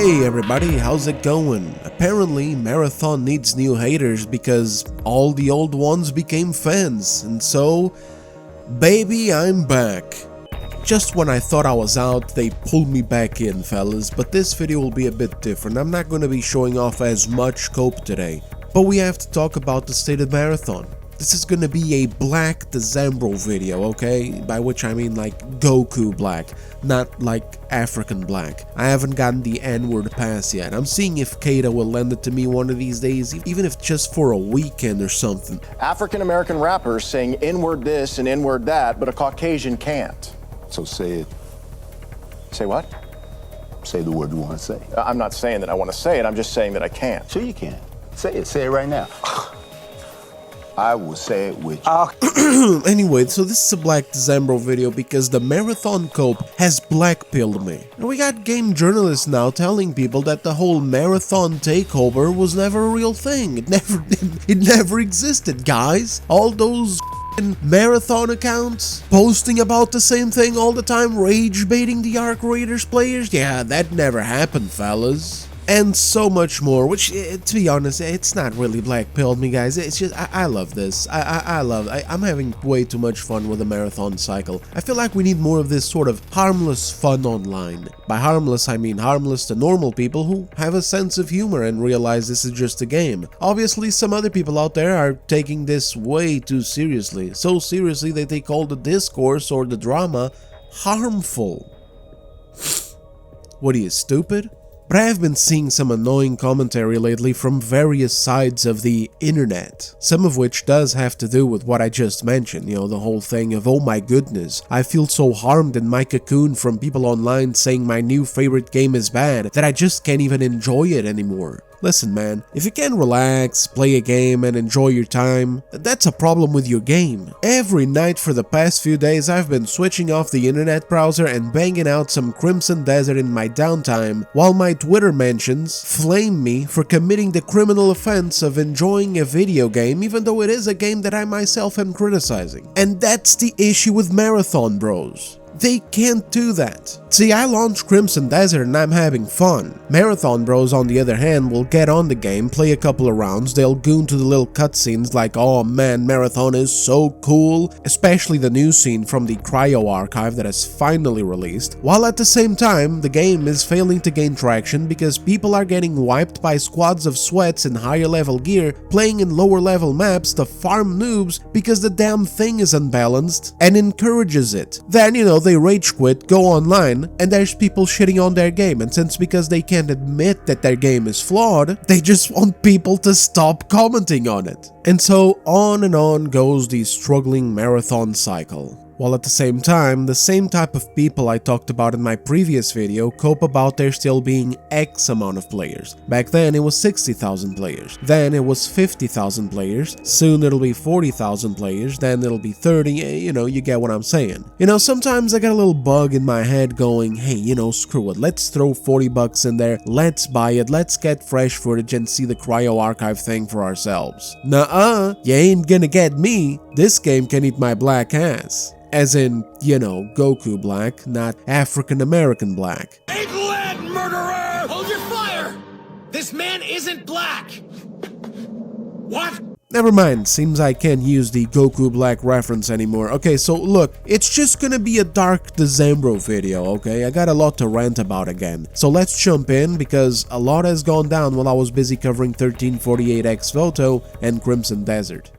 Hey everybody, how's it going? Apparently Marathon needs new haters because all the old ones became fans, and so, baby, I'm back. Just when I thought I was out, they pulled me back in, fellas, but this video will be a bit different. I'm not gonna be showing off as much cope today, but we have to talk about the state of Marathon. This is gonna be a Black December video, okay? By which I mean like Goku black, not like African black. I haven't gotten the N-word pass yet. I'm seeing if Kata will lend it to me one of these days, even if just for a weekend or something. African American rappers saying N-word this and N-word that, but a Caucasian can't. So say it. Say what? Say the word you want to say. I'm not saying that I want to say it, I'm just saying that I can't. Sure you can. Say it. Say it right now. I will say it with you. Anyway, so this is a Black December video because the Marathon cope has blackpilled me. And we got game journalists now telling people that the whole Marathon takeover was never a real thing. It never existed, guys. All those Marathon accounts posting about the same thing all the time, rage baiting the Arc Raiders players. Yeah, that never happened, fellas. And so much more, which, to be honest, it's not really blackpilled me, guys. It's just, I love this. I'm having way too much fun with the Marathon cycle. I feel like we need more of this sort of harmless fun online. By harmless, I mean harmless to normal people who have a sense of humor and realize this is just a game. Obviously, some other people out there are taking this way too seriously. So seriously that they call the discourse or the drama harmful. What are you, stupid? But I have been seeing some annoying commentary lately from various sides of the internet, some of which does have to do with what I just mentioned, you know, the whole thing of, oh my goodness, I feel so harmed in my cocoon from people online saying my new favorite game is bad that I just can't even enjoy it anymore. Listen man, if you can't relax, play a game and enjoy your time, that's a problem with your game. Every night for the past few days I've been switching off the internet browser and banging out some Crimson Desert in my downtime, while my Twitter mentions flame me for committing the criminal offense of enjoying a video game even though it is a game that I myself am criticizing. And that's the issue with Marathon bros. They can't do that. See, I launched Crimson Desert and I'm having fun. Marathon bros, on the other hand, will get on the game, play a couple of rounds, they'll goon to the little cutscenes like, oh man, Marathon is so cool, especially the new scene from the Cryo archive that has finally released, while at the same time, the game is failing to gain traction because people are getting wiped by squads of sweats in higher level gear, playing in lower level maps to farm noobs because the damn thing is unbalanced and encourages it. Then, you know, they rage quit, go online, and there's people shitting on their game, and since because they can't admit that their game is flawed, they just want people to stop commenting on it. And so on and on goes the struggling Marathon cycle. While at the same time, the same type of people I talked about in my previous video cope about there still being X amount of players. Back then it was 60,000 players, then it was 50,000 players, soon it'll be 40,000 players, then it'll be 30, you know, you get what I'm saying. You know, sometimes I got a little bug in my head going, hey, you know, screw it, let's throw 40 bucks in there, let's buy it, let's get fresh footage and see the Cryo archive thing for ourselves. Nuh-uh, you ain't gonna get me, this game can eat my black ass. As in, you know, Goku black, not African American black. Ain't led, murderer! Hold your fire! This man isn't black! What? Never mind, seems I can't use the Goku black reference anymore. Okay, so look, it's just gonna be a dark December video, okay? I got a lot to rant about again. So let's jump in because a lot has gone down while I was busy covering 1348X Dyoto and Crimson Desert.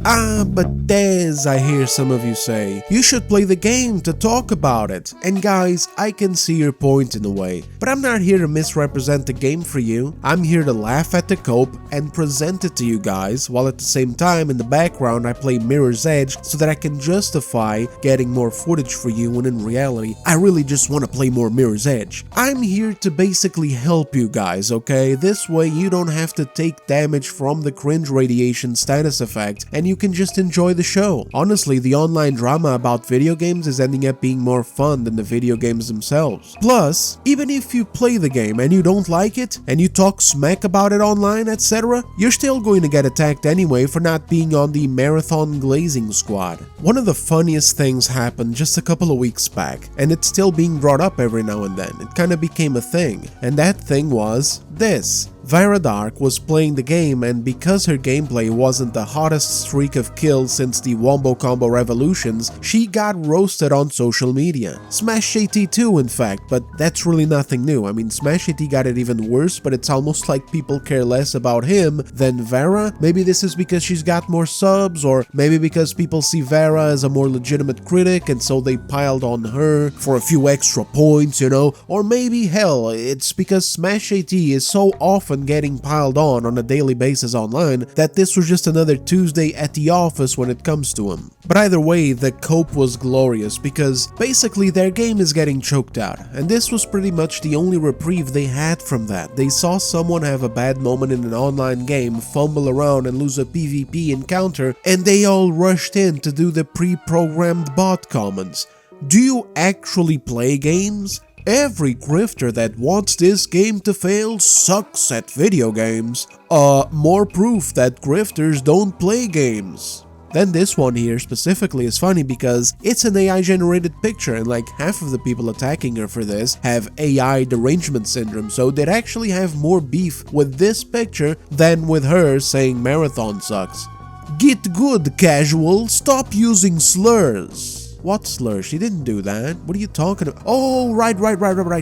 Ah, but Des, I hear some of you say, you should play the game to talk about it. And guys, I can see your point in a way, but I'm not here to misrepresent the game for you. I'm here to laugh at the cope and present it to you guys, while at the same time in the background I play Mirror's Edge so that I can justify getting more footage for you when in reality, I really just want to play more Mirror's Edge. I'm here to basically help you guys, okay? This way you don't have to take damage from the cringe radiation status effect and you can just enjoy the show. Honestly, the online drama about video games is ending up being more fun than the video games themselves. Plus, even if you play the game and you don't like it, and you talk smack about it online, etc., you're still going to get attacked anyway for not being on the Marathon Glazing Squad. One of the funniest things happened just a couple of weeks back, and it's still being brought up every now and then. It kind of became a thing, and that thing was this. Vera Dark was playing the game, and because her gameplay wasn't the hottest streak of kills since the Wombo Combo Revolutions, she got roasted on social media. Smash AT too, in fact, but that's really nothing new. I mean, Smash AT got it even worse, but it's almost like people care less about him than Vera. Maybe this is because she's got more subs, or maybe because people see Vera as a more legitimate critic and so they piled on her for a few extra points, you know? Or maybe, hell, it's because Smash AT is so often getting piled on a daily basis online that this was just another Tuesday at the office when it comes to him. But either way, the cope was glorious because basically their game is getting choked out, and this was pretty much the only reprieve they had from that. They saw someone have a bad moment in an online game, fumble around and lose a PvP encounter, and they all rushed in to do the pre-programmed bot comments. Do you actually play games? Every grifter that wants this game to fail sucks at video games. More proof that grifters don't play games. Then this one here specifically is funny because it's an AI generated picture, and like half of the people attacking her for this have AI derangement syndrome, so they'd actually have more beef with this picture than with her saying Marathon sucks. Get good, casual, stop using slurs. What slur? She didn't do that. What are you talking about? Oh, right.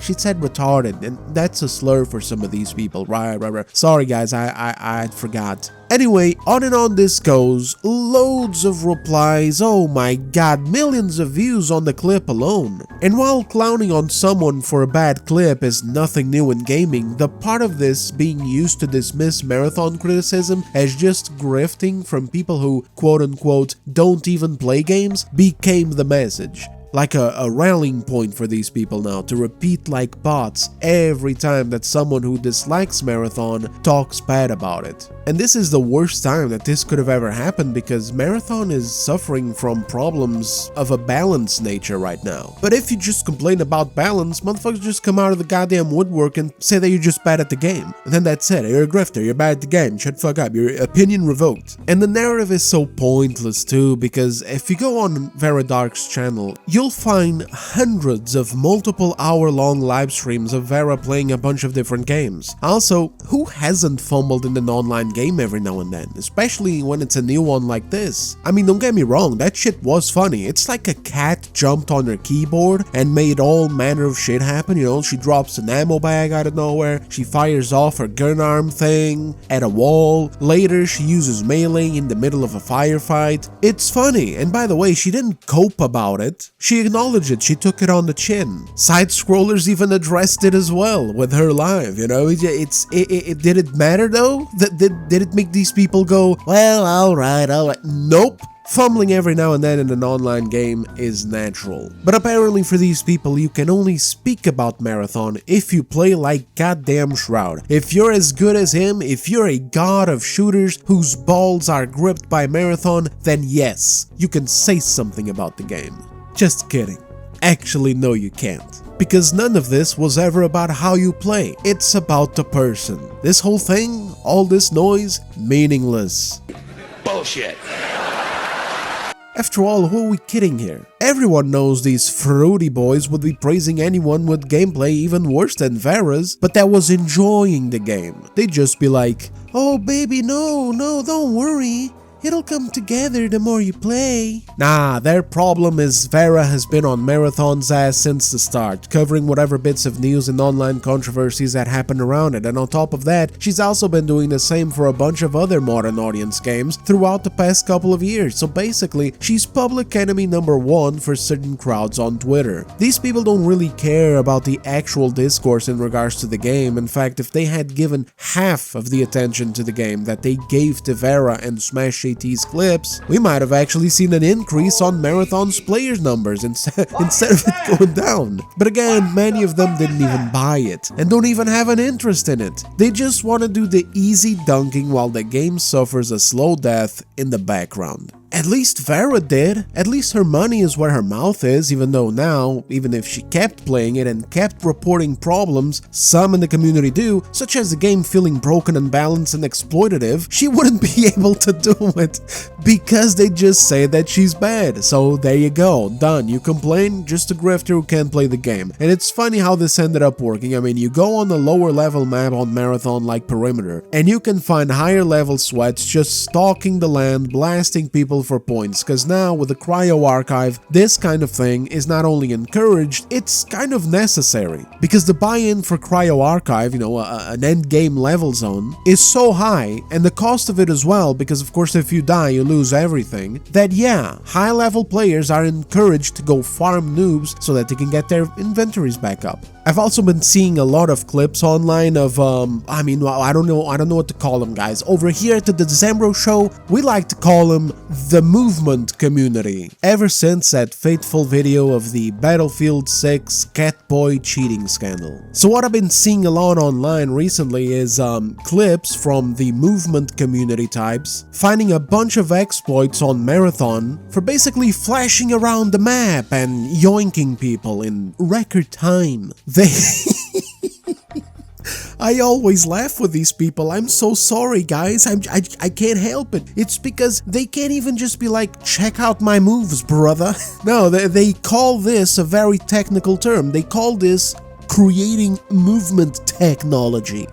She said retarded, and that's a slur for some of these people. Right. Sorry, guys, I forgot. Anyway, on and on this goes. Loads of replies. Oh my god, millions of views on the clip alone. And while clowning on someone for a bad clip is nothing new in gaming, the part of this being used to dismiss Marathon criticism as just grifting from people who quote-unquote don't even play games became the message. Like a rallying point for these people now to repeat like bots every time that someone who dislikes Marathon talks bad about it. And this is the worst time that this could have ever happened because Marathon is suffering from problems of a balance nature right now. But if you just complain about balance, motherfuckers just come out of the goddamn woodwork and say that you're just bad at the game. And then that's it, you're a grifter, you're bad at the game, shut the fuck up, your opinion revoked. And the narrative is so pointless too, because if you go on Vera Dark's channel, you'll find hundreds of multiple hour-long live streams of Vera playing a bunch of different games. Also, who hasn't fumbled in an online game every now and then, especially when it's a new one like this? I mean, don't get me wrong, that shit was funny. It's like a cat jumped on her keyboard and made all manner of shit happen, you know, she drops an ammo bag out of nowhere, she fires off her gun arm thing at a wall, later she uses melee in the middle of a firefight. It's funny, and by the way, she didn't cope about it. She acknowledged it, she took it on the chin. Side-scrollers even addressed it as well with her live, you know? Did it matter though? Did it make these people go, well, alright. Nope. Fumbling every now and then in an online game is natural. But apparently for these people, you can only speak about Marathon if you play like goddamn Shroud. If you're as good as him, if you're a god of shooters whose balls are gripped by Marathon, then yes, you can say something about the game. Just kidding. Actually, no, you can't. Because none of this was ever about how you play. It's about the person. This whole thing, all this noise, meaningless. Bullshit. After all, who are we kidding here? Everyone knows these fruity boys would be praising anyone with gameplay even worse than Vera's, but that was enjoying the game. They'd just be like, oh baby, no, don't worry. It'll come together the more you play. Nah, their problem is Vera has been on Marathon's ass since the start, covering whatever bits of news and online controversies that happened around it, and on top of that, she's also been doing the same for a bunch of other modern audience games throughout the past couple of years, so basically, she's public enemy number one for certain crowds on Twitter. These people don't really care about the actual discourse in regards to the game. In fact, if they had given half of the attention to the game that they gave to Vera and Smash appreciate these clips, we might have actually seen an increase on Marathon's players numbers instead of it going down. But again, many of them didn't even buy it, and don't even have an interest in it. They just want to do the easy dunking while the game suffers a slow death in the background. At least Vera did. At least her money is where her mouth is, even though now, even if she kept playing it and kept reporting problems some in the community do, such as the game feeling broken, unbalanced, and exploitative, she wouldn't be able to do it because they just say that she's bad. So there you go, done. You complain, just a grifter who can't play the game. And it's funny how this ended up working. I mean, you go on a lower level map on Marathon like Perimeter, and you can find higher level sweats just stalking the land, blasting people for points, because now with the cryo archive, this kind of thing is not only encouraged, it's kind of necessary, because the buy-in for cryo archive, you know, an end game level zone, is so high, and the cost of it as well, because of course if you die you lose everything, that yeah, high level players are encouraged to go farm noobs so that they can get their inventories back up. I've also been seeing a lot of clips online of, I mean, I don't know what to call them, guys. Over here at the Decembro show, we like to call them the movement community. Ever since that fateful video of the Battlefield 6 Catboy cheating scandal. So what I've been seeing a lot online recently is clips from the movement community types finding a bunch of exploits on Marathon for basically flashing around the map and yoinking people in record time. I always laugh with these people. I'm so sorry, guys. I can't help it. It's because they can't even just be like, check out my moves, brother. No, they call this a very technical term. They call this creating movement technology.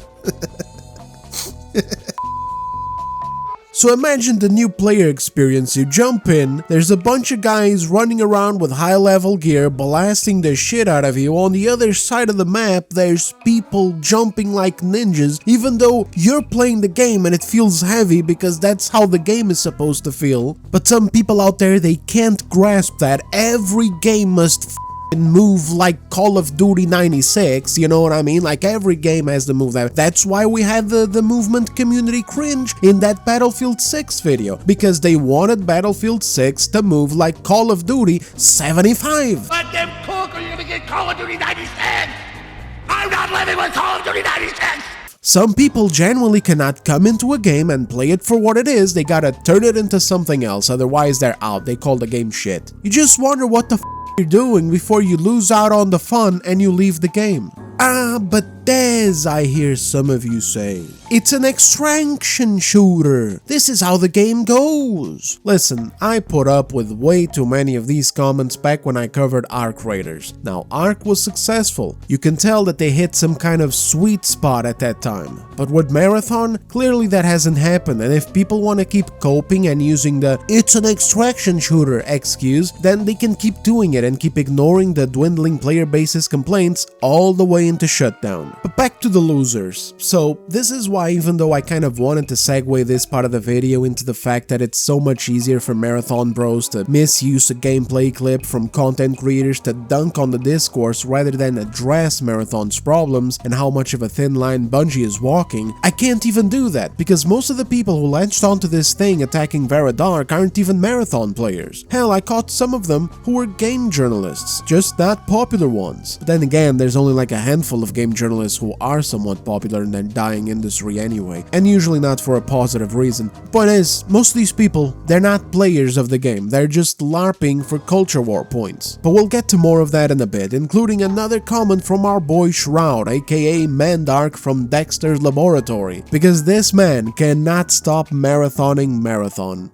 So imagine the new player experience. You jump in, there's a bunch of guys running around with high level gear blasting the shit out of you. On the other side of the map, there's people jumping like ninjas, even though you're playing the game and it feels heavy because that's how the game is supposed to feel. But some people out there, they can't grasp that. Every game must move like Call of Duty 96, you know what I mean? Like every game has to move that. That's why we had the movement community cringe in that Battlefield 6 video, because they wanted Battlefield 6 to move like Call of Duty 75. Let them cook or you're gonna get Call of Duty 96! I'm not living with Call of Duty 96! Some people genuinely cannot come into a game and play it for what it is. They gotta turn it into something else, otherwise they're out. They call the game shit. You just wonder what the you're doing before you lose out on the fun and you leave the game. Ah, but Des, I hear some of you say. It's an extraction shooter. This is how the game goes. Listen, I put up with way too many of these comments back when I covered Arc Raiders. Now, Arc was successful. You can tell that they hit some kind of sweet spot at that time. But with Marathon, clearly that hasn't happened, and if people want to keep coping and using the "it's an extraction shooter" excuse, then they can keep doing it and keep ignoring the dwindling player base's complaints all the way into shutdown. But back to the losers. So this is why, even though I kind of wanted to segue this part of the video into the fact that it's so much easier for Marathon bros to misuse a gameplay clip from content creators to dunk on the discourse rather than address Marathon's problems and how much of a thin line Bungie is walking, I can't even do that because most of the people who latched onto this thing attacking Vera Dark aren't even Marathon players. Hell, I caught some of them who were game journalists, just not popular ones. But then again, there's only like a handful of game journalists who are somewhat popular in their dying industry anyway, and usually not for a positive reason. Point is, most of these people, they're not players of the game, they're just LARPing for culture war points. But we'll get to more of that in a bit, including another comment from our boy Shroud, aka Mandark from Dexter's Laboratory, because this man cannot stop marathoning Marathon.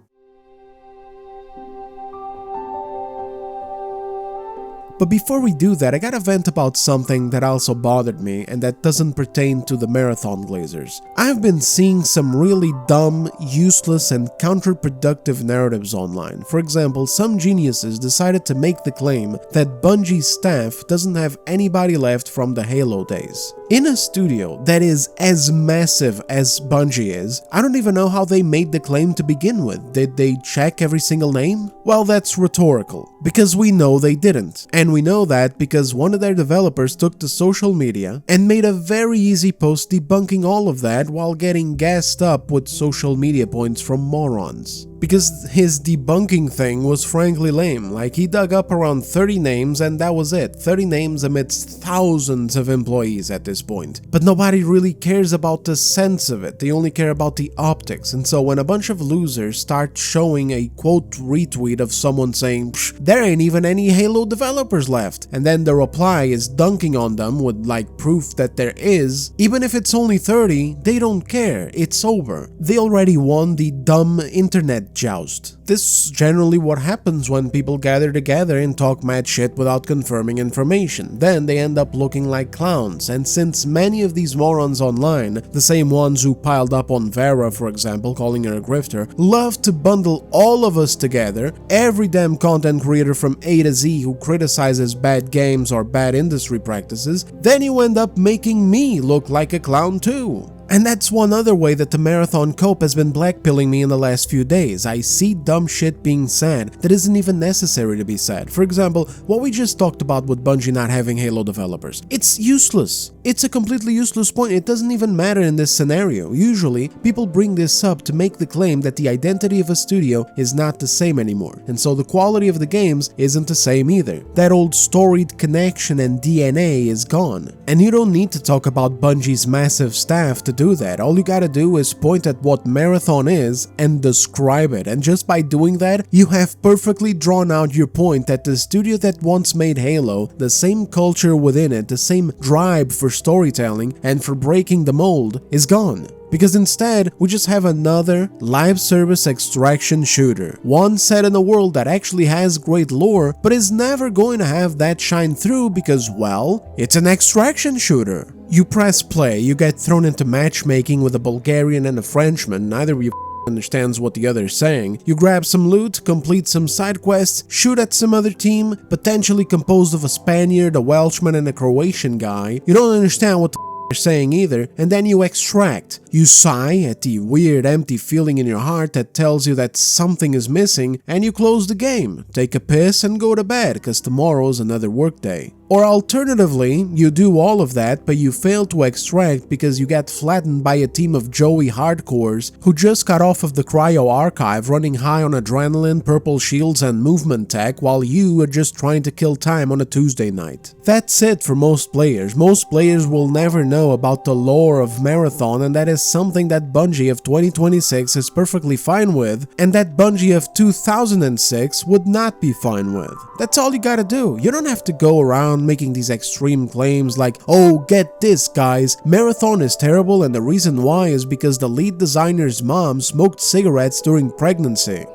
But before we do that, I gotta vent about something that also bothered me and that doesn't pertain to the Marathon Glazers. I've been seeing some really dumb, useless, and counterproductive narratives online. For example, some geniuses decided to make the claim that Bungie's staff doesn't have anybody left from the Halo days. In a studio that is as massive as Bungie is, I don't even know how they made the claim to begin with. Did they check every single name? Well, that's rhetorical, because we know they didn't. And we know that because one of their developers took to social media and made a very easy post debunking all of that while getting gassed up with social media points from morons. Because his debunking thing was frankly lame. Like, he dug up around 30 names and that was it. 30 names amidst thousands of employees at this point. But nobody really cares about the sense of it. They only care about the optics. And so when a bunch of losers start showing a quote retweet of someone saying, there ain't even any Halo developers left, and then the reply is dunking on them with like proof that there is, even if it's only 30, they don't care. It's over. They already won the dumb internet joust. This is generally what happens when people gather together and talk mad shit without confirming information. Then they end up looking like clowns, and since many of these morons online, the same ones who piled up on Vera for example, calling her a grifter, love to bundle all of us together, every damn content creator from A to Z who criticizes bad games or bad industry practices, then you end up making me look like a clown too. And that's one other way that the Marathon Coop has been blackpilling me in the last few days. I see dumb shit being said that isn't even necessary to be said. For example, what we just talked about with Bungie not having Halo developers. It's useless. It's a completely useless point. It doesn't even matter in this scenario. Usually, people bring this up to make the claim that the identity of a studio is not the same anymore, and so the quality of the games isn't the same either. That old storied connection and DNA is gone. And you don't need to talk about Bungie's massive staff to do that. All you gotta do is point at what Marathon is and describe it, and just by doing that, you have perfectly drawn out your point that the studio that once made Halo, the same culture within it, the same drive for storytelling and for breaking the mold, is gone. Because instead, we just have another live service extraction shooter. One set in a world that actually has great lore, but is never going to have that shine through because, well, it's an extraction shooter. You press play, you get thrown into matchmaking with a Bulgarian and a Frenchman, neither of you understands what the other is saying. You grab some loot, complete some side quests, shoot at some other team, potentially composed of a Spaniard, a Welshman, and a Croatian guy. You don't understand what the saying either, and then you extract. You sigh at the weird empty feeling in your heart that tells you that something is missing, and you close the game, take a piss and go to bed, cause tomorrow's another workday. Or alternatively, you do all of that, but you fail to extract because you get flattened by a team of Joey hardcores who just got off of the cryo archive running high on adrenaline, purple shields, and movement tech while you are just trying to kill time on a Tuesday night. That's it for most players. Most players will never know about the lore of Marathon, and that is something that Bungie of 2026 is perfectly fine with, and that Bungie of 2006 would not be fine with. That's all you gotta do. You don't have to go around making these extreme claims like, oh, get this guys, Marathon is terrible and the reason why is because the lead designer's mom smoked cigarettes during pregnancy.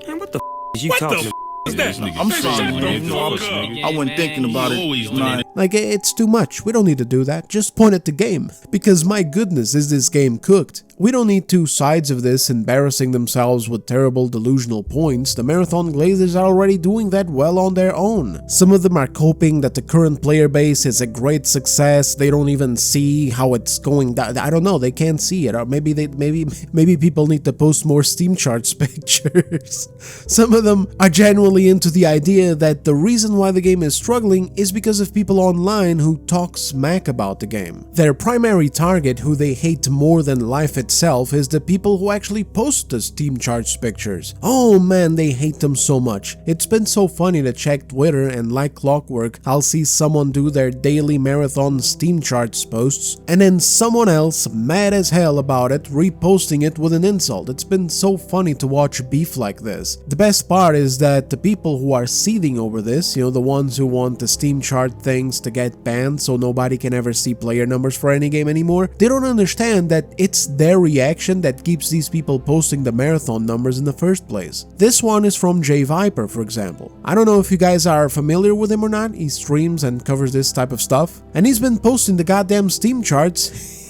Man, what the is you talking? I'm sorry, bro. I wasn't thinking about it. Like, it's too much. We don't need to do that. Just point at the game. Because my goodness, is this game cooked? We don't need two sides of this embarrassing themselves with terrible delusional points. The Marathon Glazers are already doing that well on their own. Some of them are coping that the current player base is a great success. They don't even see how it's going down. I don't know, they can't see it. Or maybe people need to post more Steam charts pictures. Some of them are genuinely into the idea that the reason why the game is struggling is because of people online who talk smack about the game. Their primary target, who they hate more than life itself, is the people who actually post the Steam charts pictures. Oh man, they hate them so much. It's been so funny to check Twitter and like clockwork, I'll see someone do their daily Marathon Steam charts posts and then someone else, mad as hell about it, reposting it with an insult. It's been so funny to watch beef like this. The best part is that the people who are seething over this, you know, the ones who want the Steam chart things to get banned so nobody can ever see player numbers for any game anymore, they don't understand that it's their reaction that keeps these people posting the Marathon numbers in the first place. This one is from J Viper, for example. I don't know if you guys are familiar with him or not. He streams and covers this type of stuff, and he's been posting the goddamn Steam charts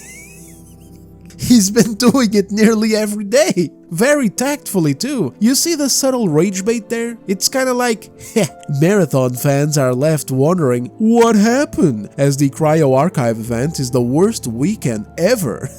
He's been doing it nearly every day. Very tactfully too. You see the subtle rage bait there? It's kinda like, Marathon fans are left wondering what happened, as the Cryo Archive event is the worst weekend ever.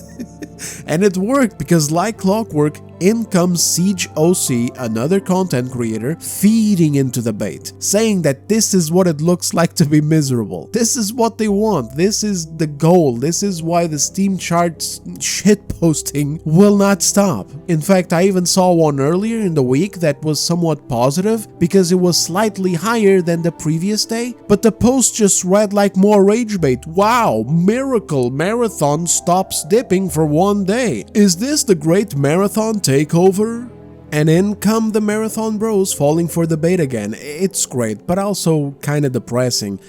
And it worked because like clockwork, in comes Siege OC, another content creator, feeding into the bait, saying that this is what it looks like to be miserable. This is what they want. This is the goal. This is why the Steam charts shitposting will not stop. In fact, I even saw one earlier in the week that was somewhat positive because it was slightly higher than the previous day, but the post just read like more rage bait. Wow, miracle, marathon stops dipping for one day. Is this the great marathon takeover? And in come the marathon bros falling for the bait again. It's great, but also kinda depressing.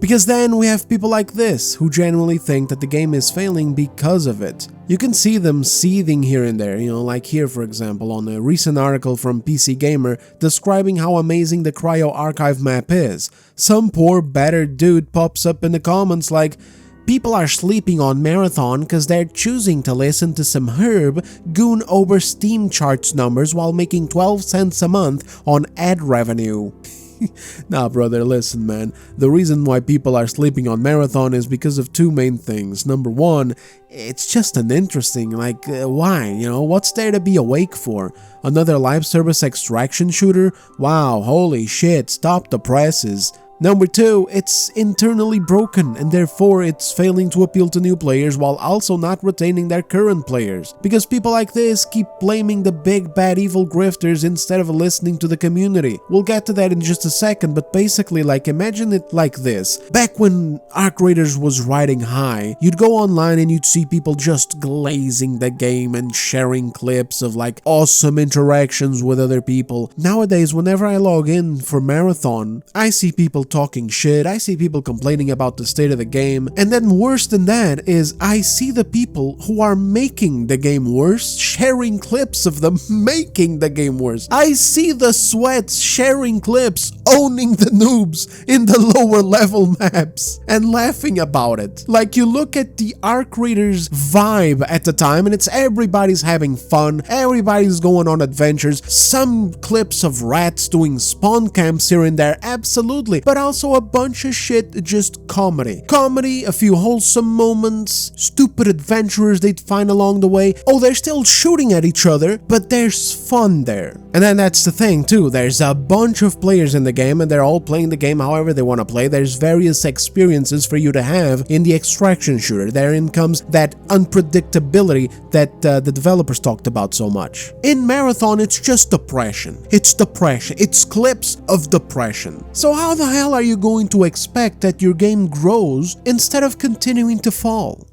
Because then we have people like this, who genuinely think that the game is failing because of it. You can see them seething here and there, like here for example on a recent article from PC Gamer describing how amazing the Cryo Archive map is. Some poor battered dude pops up in the comments like, people are sleeping on Marathon because they're choosing to listen to some herb goon over Steam charts numbers while making 12 cents a month on ad revenue. Nah, brother, listen, man. The reason why people are sleeping on Marathon is because of two main things. Number one, it's just an interesting, why? What's there to be awake for? Another live service extraction shooter? Wow, holy shit, stop the presses. Number two, it's internally broken and therefore it's failing to appeal to new players while also not retaining their current players. Because people like this keep blaming the big bad evil grifters instead of listening to the community. We'll get to that in just a second, but basically imagine it like this. Back when Arc Raiders was riding high, you'd go online and you'd see people just glazing the game and sharing clips of awesome interactions with other people. Nowadays, whenever I log in for Marathon, I see people talking shit, I see people complaining about the state of the game, and then worse than that is I see the people who are making the game worse sharing clips of them making the game worse. I see the sweats sharing clips owning the noobs in the lower level maps and laughing about it. You look at the Arc Raiders vibe at the time and it's everybody's having fun, everybody's going on adventures, some clips of rats doing spawn camps here and there, absolutely, but also a bunch of shit, just comedy. Comedy, a few wholesome moments, stupid adventurers they'd find along the way. Oh, they're still shooting at each other, but there's fun there. And then that's the thing too, there's a bunch of players in the game and they're all playing the game however they want to play. There's various experiences for you to have in the extraction shooter. Therein comes that unpredictability that the developers talked about so much. In Marathon, it's just depression. It's depression. It's clips of depression. So how the hell are you going to expect that your game grows instead of continuing to fall?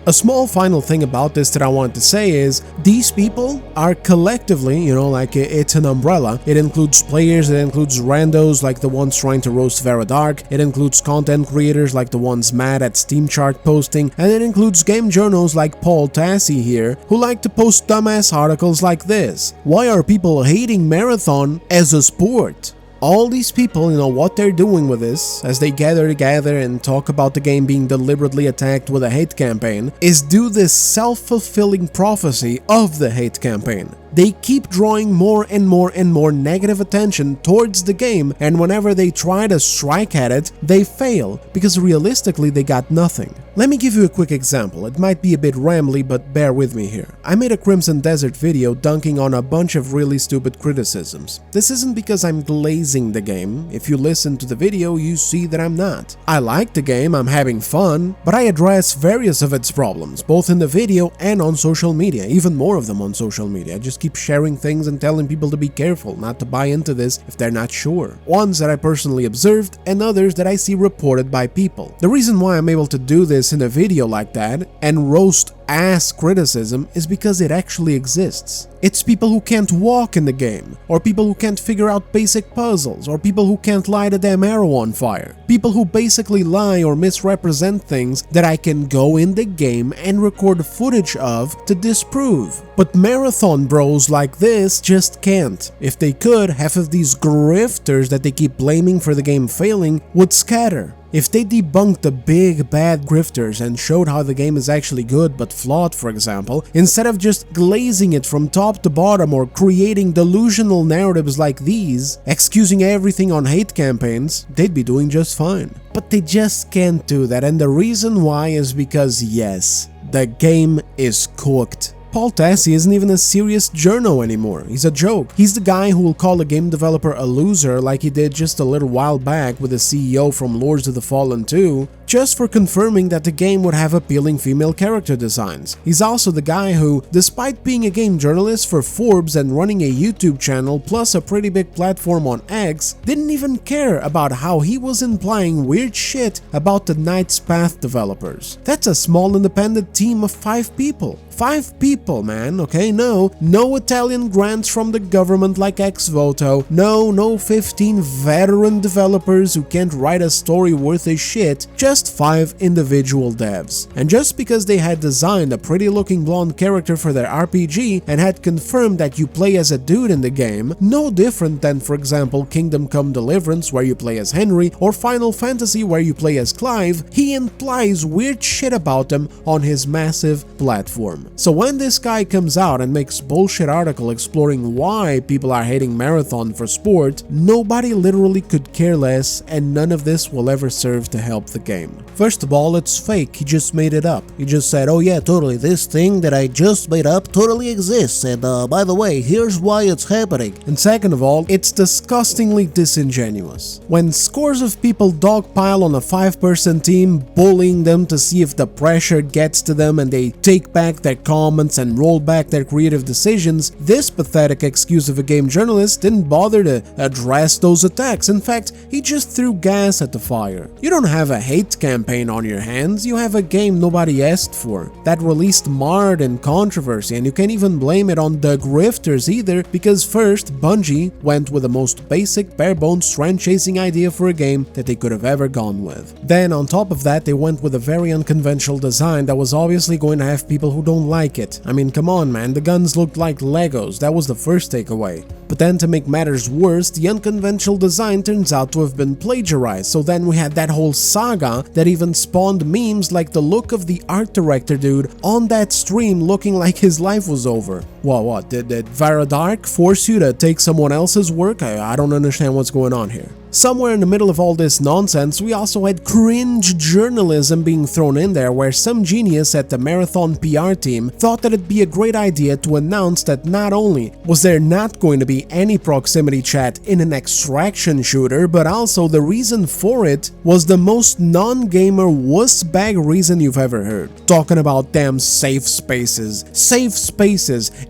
A small final thing about this that I want to say is, these people are collectively, it's an umbrella. It includes players, it includes randos like the ones trying to roast Vera Dark, it includes content creators like the ones mad at Steam chart posting, and it includes game journals like Paul Tassi here, who like to post dumbass articles like this. Why are people hating Marathon as a sport? All these people, what they're doing with this, as they gather together and talk about the game being deliberately attacked with a hate campaign, is do this self-fulfilling prophecy of the hate campaign. They keep drawing more and more and more negative attention towards the game, and whenever they try to strike at it, they fail, because realistically they got nothing. Let me give you a quick example. It might be a bit rambly, but bear with me here. I made a Crimson Desert video dunking on a bunch of really stupid criticisms. This isn't because I'm glazing the game. If you listen to the video, you see that I'm not. I like the game, I'm having fun, but I address various of its problems, both in the video and on social media, even more of them on social media. I just keep sharing things and telling people to be careful, not to buy into this if they're not sure. Ones that I personally observed and others that I see reported by people. The reason why I'm able to do this in a video like that and roast ass criticism is because it actually exists. It's people who can't walk in the game, or people who can't figure out basic puzzles, or people who can't light a damn arrow on fire. People who basically lie or misrepresent things that I can go in the game and record footage of to disprove. But Marathon bros like this just can't. If they could, half of these grifters that they keep blaming for the game failing would scatter. If they debunked the big bad grifters and showed how the game is actually good but flawed, for example, instead of just glazing it from top to bottom or creating delusional narratives like these, excusing everything on hate campaigns, they'd be doing just fine. But they just can't do that, and the reason why is because yes, the game is cooked. Paul Tassi isn't even a serious journo anymore, he's a joke. He's the guy who will call a game developer a loser like he did just a little while back with the CEO from Lords of the Fallen 2, just for confirming that the game would have appealing female character designs. He's also the guy who, despite being a game journalist for Forbes and running a YouTube channel plus a pretty big platform on X, didn't even care about how he was implying weird shit about the Knight's Path developers. That's a small independent team of 5 people. 5 people, man, okay? No Italian grants from the government like Ex-Voto, no 15 veteran developers who can't write a story worth a shit, just 5 individual devs. And just because they had designed a pretty looking blonde character for their RPG and had confirmed that you play as a dude in the game, no different than, for example, Kingdom Come Deliverance where you play as Henry or Final Fantasy where you play as Clive, he implies weird shit about them on his massive platform. So when this guy comes out and makes bullshit article exploring why people are hating Marathon for sport, nobody literally could care less, and none of this will ever serve to help the game. First of all, it's fake, he just made it up. He just said, oh yeah, totally, this thing that I just made up totally exists, and by the way, here's why it's happening. And second of all, it's disgustingly disingenuous. When scores of people dogpile on a 5-person team, bullying them to see if the pressure gets to them and they take back their comments and roll back their creative decisions, this pathetic excuse of a game journalist didn't bother to address those attacks. In fact, he just threw gas at the fire. You don't have a hate campaign on your hands, you have a game nobody asked for, that released marred in controversy, and you can't even blame it on the grifters either, because first, Bungie went with the most basic, bare-bones trend-chasing idea for a game that they could have ever gone with. Then, on top of that, they went with a very unconventional design that was obviously going to have people who don't like it. I mean, come on man, the guns looked like Legos, that was the first takeaway. But then to make matters worse, the unconventional design turns out to have been plagiarized, so then we had that whole saga that even spawned memes like the look of the art director dude on that stream looking like his life was over. What, did Varadark force you to take someone else's work? I don't understand what's going on here. Somewhere in the middle of all this nonsense, we also had cringe journalism being thrown in there, where some genius at the Marathon PR team thought that it'd be a great idea to announce that not only was there not going to be any proximity chat in an extraction shooter, but also the reason for it was the most non-gamer wuss-bag reason you've ever heard. Talking about damn safe spaces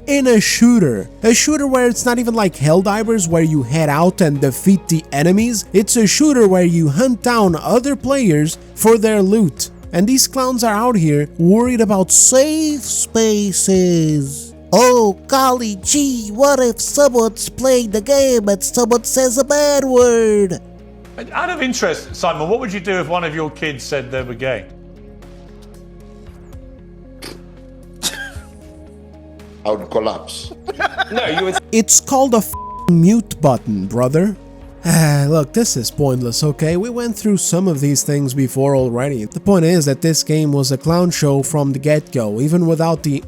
in a shooter where it's not even like Helldivers where you head out and defeat the enemies. It's a shooter where you hunt down other players for their loot. And these clowns are out here worried about safe spaces. Oh golly gee, what if someone's playing the game and someone says a bad word? Out of interest, Simon, what would you do if one of your kids said they were gay? I would collapse. No, you would. It's called a mute button, brother. Look, this is pointless, okay? We went through some of these things before already. The point is that this game was a clown show from the get-go, even without the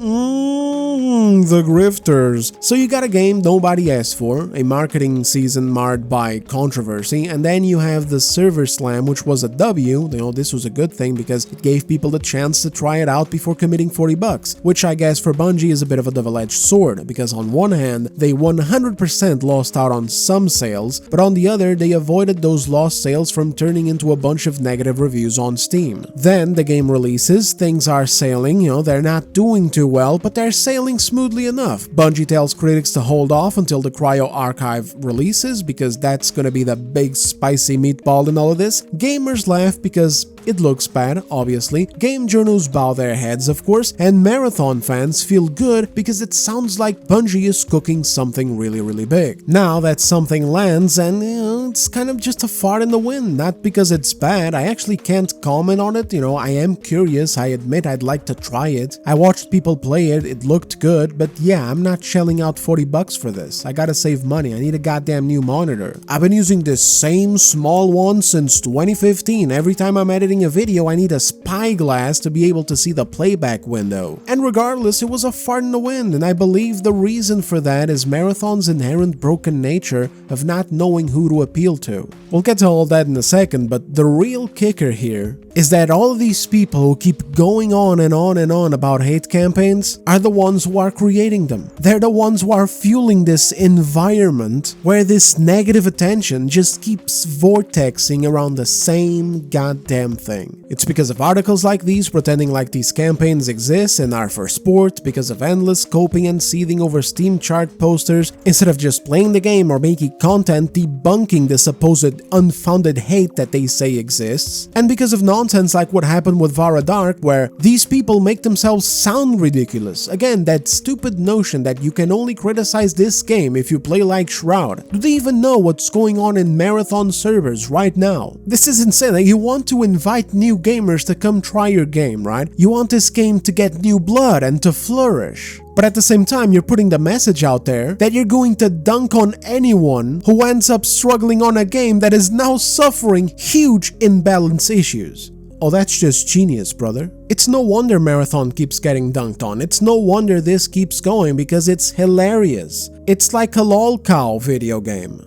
grifters. So you got a game nobody asked for, a marketing season marred by controversy, and then you have the server slam, which was a W. You know, this was a good thing because it gave people the chance to try it out before committing $40, which I guess for Bungie is a bit of a double-edged sword, because on one hand, they 100% lost out on some sales, but on the other, they avoided those lost sales from turning into a bunch of negative reviews on Steam. Then the game releases, things are sailing, you know, they're not doing too well, but they're sailing smoothly enough. Bungie tells critics to hold off until the Cryo Archive releases, because that's gonna be the big spicy meatball in all of this. Gamers laugh because it looks bad, obviously, game journals bow their heads of course, and marathon fans feel good because it sounds like Bungie is cooking something really big. Now that something lands and it's kind of just a fart in the wind, not because it's bad, I actually can't comment on it, I am curious, I admit I'd like to try it. I watched people play it, it looked good, but yeah, I'm not shelling out $40 for this. I gotta save money, I need a goddamn new monitor. I've been using this same small one since 2015. Every time I'm editing a video, I need a spyglass to be able to see the playback window. And regardless, it was a fart in the wind, and I believe the reason for that is Marathon's inherent broken nature of not knowing who to appeal to. We'll get to all that in a second, but the real kicker here is that all of these people who keep going on and on about hate campaigns are the ones who are creating them. They're the ones who are fueling this environment where this negative attention just keeps vortexing around the same goddamn thing. It's because of articles like these pretending like these campaigns exist and are for sport, because of endless coping and seething over Steam chart posters, instead of just playing the game or making content debunking the supposed unfounded hate that they say exists, and because of nonsense like what happened with Vara Dark, where these people make themselves sound ridiculous. Again, that stupid notion that you can only criticize this game if you play like Shroud. Do they even know what's going on in Marathon servers right now? This is insane. Like, you want to invite new gamers to come try your game, right? You want this game to get new blood and to flourish. But at the same time, you're putting the message out there that you're going to dunk on anyone who ends up struggling on a game that is now suffering huge imbalance issues. Oh, that's just genius, brother. It's no wonder Marathon keeps getting dunked on. It's no wonder this keeps going, because it's hilarious. It's like a lol cow video game.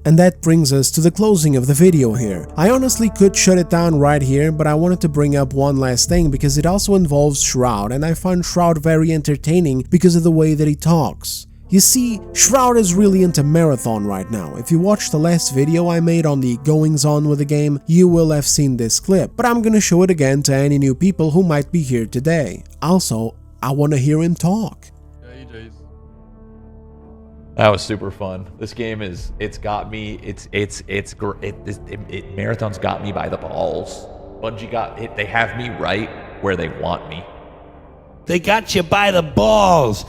And that brings us to the closing of the video here. I honestly could shut it down right here, but I wanted to bring up one last thing because it also involves Shroud, and I find Shroud very entertaining because of the way that he talks. You see, Shroud is really into Marathon right now. If you watched the last video I made on the goings on with the game, you will have seen this clip, but I'm gonna show it again to any new people who might be here today. Also, I wanna hear him talk. That was super fun. This game it's got me, Marathon's got me by the balls. Bungie they have me right where they want me. They got you by the balls.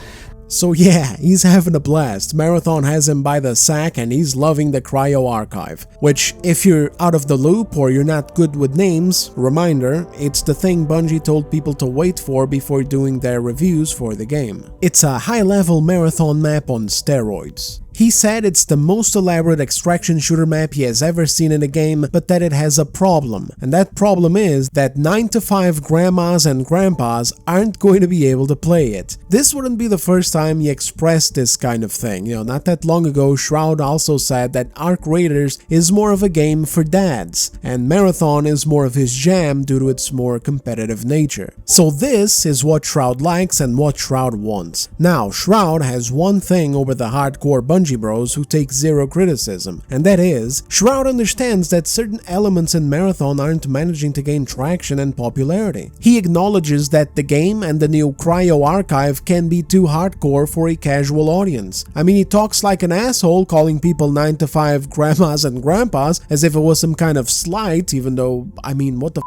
So yeah, he's having a blast. Marathon has him by the sack and he's loving the cryo archive. Which, if you're out of the loop or you're not good with names, reminder, it's the thing Bungie told people to wait for before doing their reviews for the game. It's a high-level Marathon map on steroids. He said it's the most elaborate extraction shooter map he has ever seen in a game, but that it has a problem. And that problem is that 9 to 5 grandmas and grandpas aren't going to be able to play it. This wouldn't be the first time he expressed this kind of thing. Not that long ago, Shroud also said that Arc Raiders is more of a game for dads, and Marathon is more of his jam due to its more competitive nature. So this is what Shroud likes and what Shroud wants. Now, Shroud has one thing over the hardcore Bungie bros who take zero criticism, and that is, Shroud understands that certain elements in Marathon aren't managing to gain traction and popularity. He acknowledges that the game and the new cryo archive can be too hardcore for a casual audience. I mean, he talks like an asshole, calling people 9 to 5 grandmas and grandpas as if it was some kind of slight, even though, I mean, what the f***?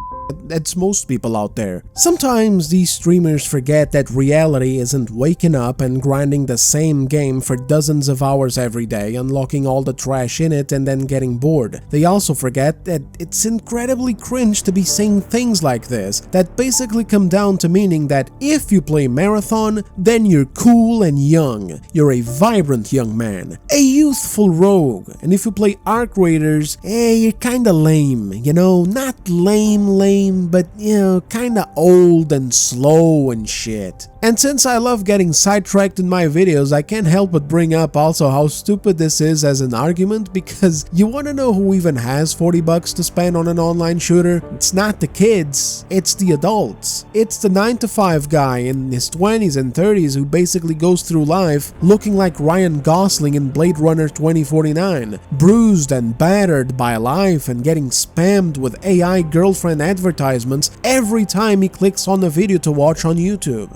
That's most people out there. Sometimes these streamers forget that reality isn't waking up and grinding the same game for dozens of hours every day, unlocking all the trash in it and then getting bored. They also forget that it's incredibly cringe to be saying things like this, that basically come down to meaning that if you play Marathon, then you're cool and young. You're a vibrant young man, a youthful rogue. And if you play Arc Raiders, you're kinda lame, not lame, but kinda old and slow and shit. And since I love getting sidetracked in my videos, I can't help but bring up also how stupid this is as an argument, because you wanna know who even has $40 to spend on an online shooter? It's not the kids, it's the adults. It's the 9 to 5 guy in his 20s and 30s who basically goes through life looking like Ryan Gosling in Blade Runner 2049, bruised and battered by life and getting spammed with AI girlfriend advertisements every time he clicks on a video to watch on YouTube.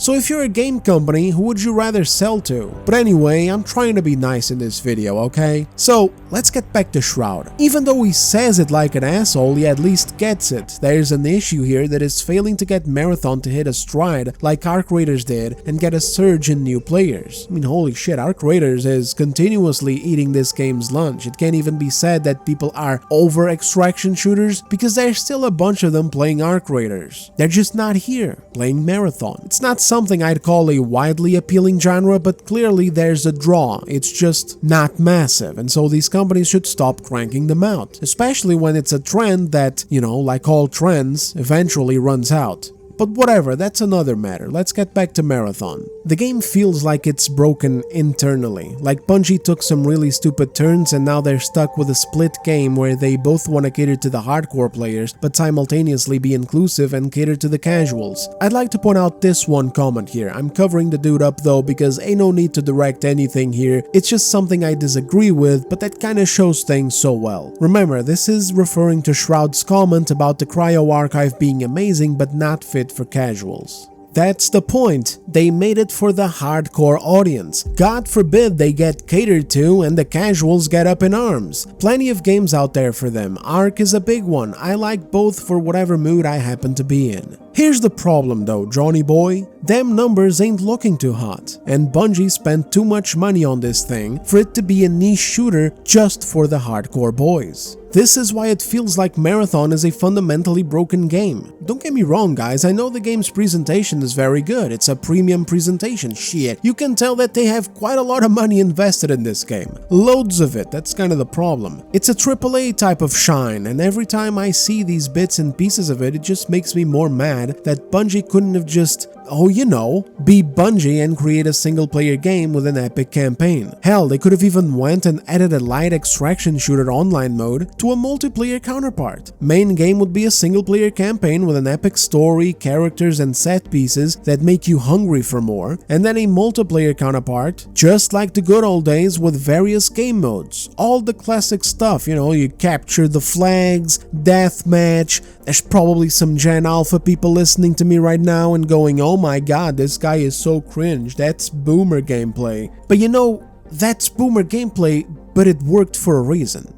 So if you're a game company, who would you rather sell to? But anyway, I'm trying to be nice in this video, okay? So let's get back to Shroud. Even though he says it like an asshole, he at least gets it. There's an issue here that is failing to get Marathon to hit a stride like Arc Raiders did and get a surge in new players. I mean, holy shit, Arc Raiders is continuously eating this game's lunch. It can't even be said that people are over extraction shooters because there's still a bunch of them playing Arc Raiders. They're just not here playing Marathon. It's not something I'd call a widely appealing genre, but clearly there's a draw. It's just not massive, and so these companies should stop cranking them out, especially when it's a trend that, you know, like all trends, eventually runs out. But whatever, that's another matter. Let's get back to Marathon. The game feels like it's broken internally, like Bungie took some really stupid turns and now they're stuck with a split game where they both want to cater to the hardcore players, but simultaneously be inclusive and cater to the casuals. I'd like to point out this one comment here. I'm covering the dude up though because ain't no need to direct anything here, it's just something I disagree with, but that kinda shows things so well. Remember, this is referring to Shroud's comment about the Cryo Archive being amazing but not fit for casuals. That's the point. They made it for the hardcore audience. God forbid they get catered to and the casuals get up in arms. Plenty of games out there for them. Arc is a big one. I like both for whatever mood I happen to be in. Here's the problem though, Johnny boy. Them numbers ain't looking too hot, and Bungie spent too much money on this thing for it to be a niche shooter just for the hardcore boys. This is why it feels like Marathon is a fundamentally broken game. Don't get me wrong guys, I know the game's presentation is very good, it's a premium presentation, shit. You can tell that they have quite a lot of money invested in this game. Loads of it, that's kind of the problem. It's a AAA type of shine, and every time I see these bits and pieces of it, it just makes me more mad that Bungie couldn't have just, oh you know, be Bungie and create a single player game with an epic campaign. Hell, they could have even went and added a light extraction shooter online mode to a multiplayer counterpart. Main game would be a single player campaign with an epic story, characters and set pieces that make you hungry for more, and then a multiplayer counterpart, just like the good old days with various game modes. All the classic stuff, you know, you capture the flags, deathmatch. There's probably some Gen Alpha people listening to me right now and going, oh my god, this guy is so cringe, that's boomer gameplay. But you know, that's boomer gameplay, but it worked for a reason.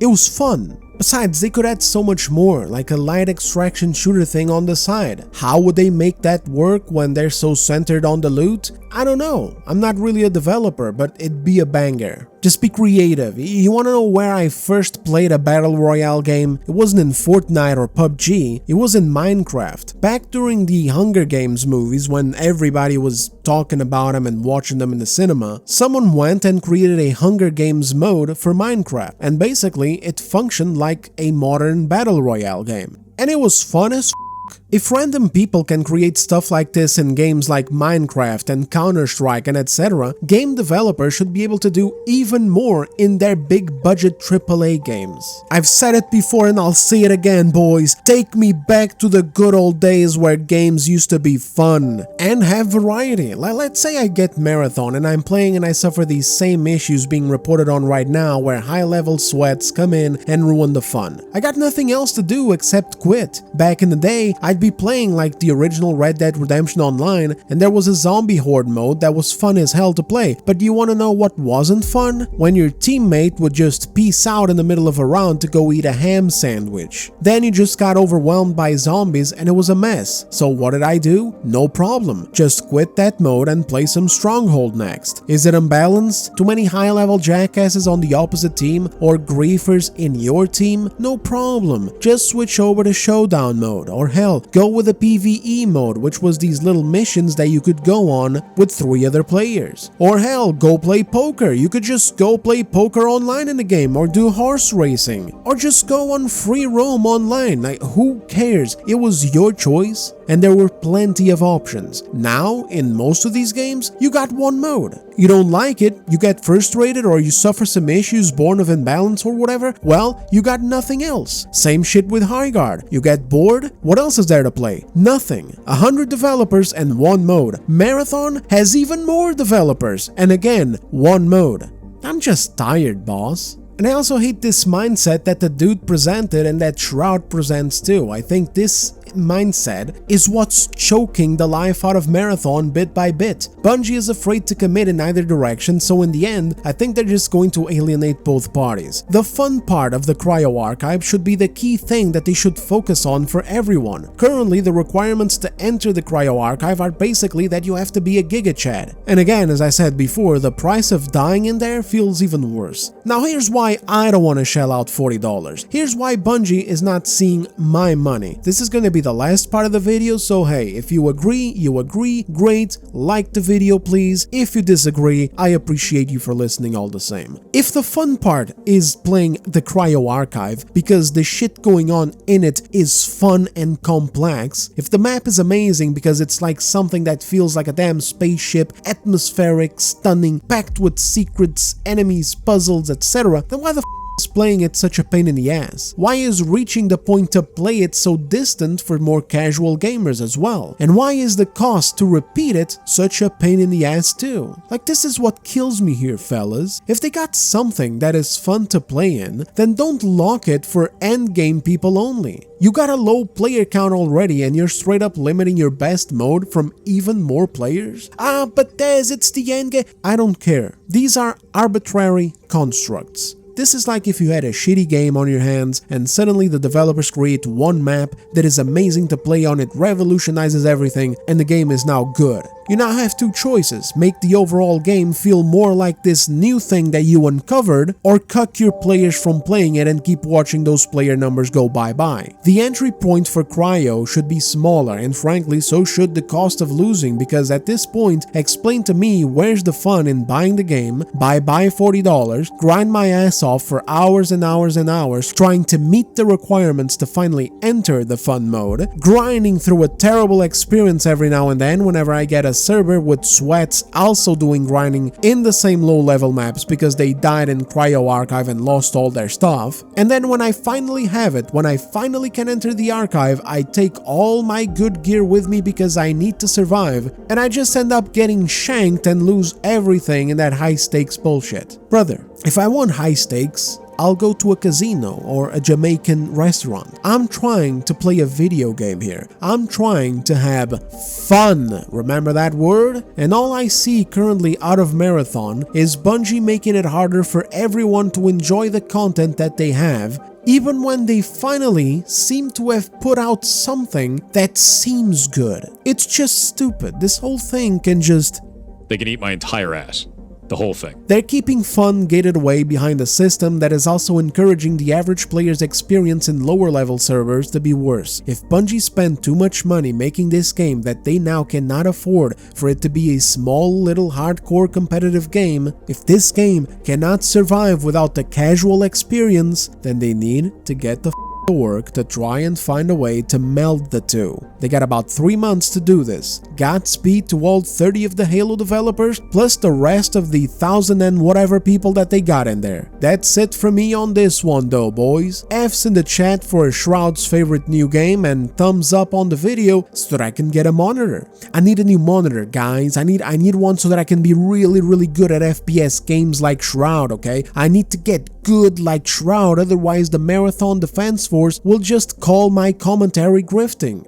It was fun. Besides, they could add so much more, like a light extraction shooter thing on the side. How would they make that work when they're so centered on the loot? I don't know. I'm not really a developer, but it'd be a banger. Just be creative. You wanna know where I first played a battle royale game? It wasn't in Fortnite or PUBG, it was in Minecraft. Back during the Hunger Games movies, when everybody was talking about them and watching them in the cinema, someone went and created a Hunger Games mode for Minecraft, and basically it functioned like a modern battle royale game. And it was fun as f***. If random people can create stuff like this in games like Minecraft and Counter-Strike and etc., game developers should be able to do even more in their big budget AAA games. I've said it before and I'll say it again, boys. Take me back to the good old days where games used to be fun and have variety. Let's say I get Marathon and I'm playing and I suffer these same issues being reported on right now where high-level sweats come in and ruin the fun. I got nothing else to do except quit. Back in the day, I'd be playing like the original Red Dead Redemption Online, and there was a zombie horde mode that was fun as hell to play. But do you want to know what wasn't fun? When your teammate would just peace out in the middle of a round to go eat a ham sandwich. Then you just got overwhelmed by zombies and it was a mess. So what did I do? No problem. Just quit that mode and play some Stronghold next. Is it unbalanced? Too many high-level jackasses on the opposite team or griefers in your team? No problem. Just switch over to Showdown mode, or hell, go with a PvE mode, which was these little missions that you could go on with 3 other players. Or hell, go play poker. You could just go play poker online in the game, or do horse racing, or just go on free roam online. Like, who cares? It was your choice, and there were plenty of options. Now, in most of these games, you got one mode. You don't like it, you get frustrated, or you suffer some issues born of imbalance or whatever, well, you got nothing else. Same shit with Highguard. You get bored? What else is there to play? Nothing. 100 developers and one mode. Marathon has even more developers, and again, one mode. I'm just tired, boss. And I also hate this mindset that the dude presented and that Shroud presents too. I think this mindset is what's choking the life out of Marathon bit by bit. Bungie is afraid to commit in either direction, so in the end, I think they're just going to alienate both parties. The fun part of the Cryo Archive should be the key thing that they should focus on for everyone. Currently, the requirements to enter the Cryo Archive are basically that you have to be a Giga Chad. And again, as I said before, the price of dying in there feels even worse. Now here's why I don't want to shell out $40. Here's why Bungie is not seeing my money. This is going to be the last part of the video, so hey, if you agree, great, like the video please. If you disagree, I appreciate you for listening all the same. If the fun part is playing the Cryo Archive because the shit going on in it is fun and complex, if the map is amazing because it's like something that feels like a damn spaceship, atmospheric, stunning, packed with secrets, enemies, puzzles, etc., then why the is playing it such a pain in the ass? Why is reaching the point to play it so distant for more casual gamers as well? And why is the cost to repeat it such a pain in the ass too? Like, this is what kills me here, fellas. If they got something that is fun to play in, then don't lock it for endgame people only. You got a low player count already and you're straight up limiting your best mode from even more players? Ah, but Des, it's the endgame. I don't care. These are arbitrary constructs. This is like if you had a shitty game on your hands and suddenly the developers create one map that is amazing to play on, it revolutionizes everything, and the game is now good. You now have two choices: make the overall game feel more like this new thing that you uncovered, or cut your players from playing it and keep watching those player numbers go bye-bye. The entry point for Cryo should be smaller, and frankly so should the cost of losing, because at this point, explain to me where's the fun in buying the game, buy $40, grind my ass off for hours and hours and hours trying to meet the requirements to finally enter the fun mode, grinding through a terrible experience every now and then whenever I get a server with sweats also doing grinding in the same low level maps because they died in Cryo Archive and lost all their stuff, and then when I finally have it, when I finally can enter the archive, I take all my good gear with me because I need to survive, and I just end up getting shanked and lose everything in that high stakes bullshit. Brother, if I want high stakes, I'll go to a casino or a Jamaican restaurant. I'm trying to play a video game here. I'm trying to have fun. Remember that word? And all I see currently out of Marathon is Bungie making it harder for everyone to enjoy the content that they have, even when they finally seem to have put out something that seems good. It's just stupid. This whole thing can just... They can eat my entire ass. The whole thing. They're keeping fun gated away behind a system that is also encouraging the average player's experience in lower level servers to be worse. If Bungie spent too much money making this game that they now cannot afford for it to be a small little hardcore competitive game, if this game cannot survive without the casual experience, then they need to get the work to try and find a way to meld the two. They got about 3 months to do this. Godspeed to all 30 of the Halo developers, plus the rest of the 1,000 and whatever people that they got in there. That's it for me on this one though, boys. F's in the chat for Shroud's favorite new game, and thumbs up on the video so that I can get a monitor. I need a new monitor, guys. I need one so that I can be really good at FPS games like Shroud, okay? I need to get good like Shroud, otherwise the Marathon Defense Force will just call my commentary grifting.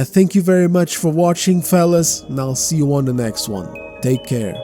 Thank you very much for watching, fellas, and I'll see you on the next one. Take care.